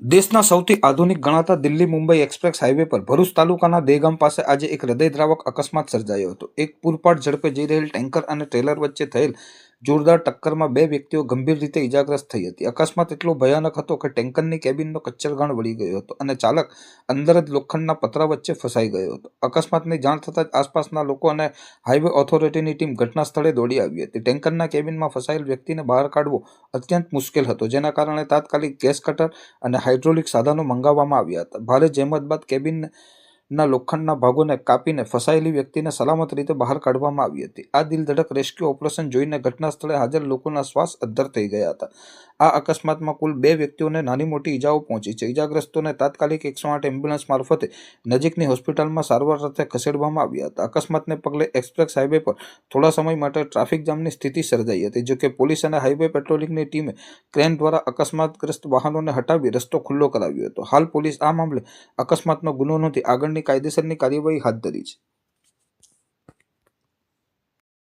દેશના સૌથી આધુનિક ગણાતા દિલ્હી મુંબઈ એક્સપ્રેસ હાઈવે પર ભરૂચ તાલુકાના દેગામ પાસે આજે એક હૃદયદ્રાવક અકસ્માત સર્જાયો હતો। એક પૂરપાટ ઝડપે જઈ રહેલ ટેન્કર અને ટ્રેલર વચ્ચે થયેલ જોરદાર ટક્કરમાં બે વ્યક્તિઓ ગંભીર રીતે ઇજાગ્રસ્ત થઈ હતી। અકસ્માત એટલો ભયાનક હતો કે ટેન્કરની કેબિનનો કચ્છરઘાણ વળી ગયો હતો અને ચાલક અંદર જ લોખંડના પતરા વચ્ચે ફસાઈ ગયો હતો। અકસ્માતની જાણ થતાં જ આસપાસના લોકો અને હાઈવે ઓથોરિટીની ટીમ ઘટના સ્થળે દોડી આવી હતી। ટેન્કરના કેબિનમાં ફસાયેલ વ્યક્તિને બહાર કાઢવો અત્યંત મુશ્કેલ હતો, જેના કારણે તાત્કાલિક ગેસ કટર અને હાઇડ્રોલિક સાધનો મંગાવવામાં આવ્યા હતા। ભારે જહેમત બાદ કેબિનના લોખંડના ભાગોને કાપીને ફસાયેલી વ્યક્તિને સલામત રીતે બહાર કાઢવામાં આવી હતી। આ દિલધડક રેસ્ક્યુ ઓપરેશન જોઈને ઘટના સ્થળે હાજર લોકોના શ્વાસ અદ્ધર થઈ ગયા હતા। આ અકસ્માતમાં કુલ 2 વ્યક્તિઓને નાની મોટી ઈજાઓ પહોંચી છે। ઈજાગ્રસ્તોને તાત્કાલિક 108 એમ્બ્યુલન્સ મારફતે નજીકની હોસ્પિટલમાં સારવાર અર્થે ખસેડવામાં આવ્યા હતા। અકસ્માતને પગલે એક્સપ્રેસ હાઈવે પર થોડા સમય માટે ટ્રાફિક જામની સ્થિતિ સર્જાઈ હતી। જોકે પોલીસ અને હાઈવે પેટ્રોલિંગની ટીમે ક્રેન દ્વારા અકસ્માતગ્રસ્ત વાહનોને હટાવી રસ્તો ખુલ્લો કરાવ્યો હતો। હાલ પોલીસ આ મામલે અકસ્માતનો ગુનો નોંધી આગળની કાયદેસરની કાર્યવાહી હાથ ધરી છે।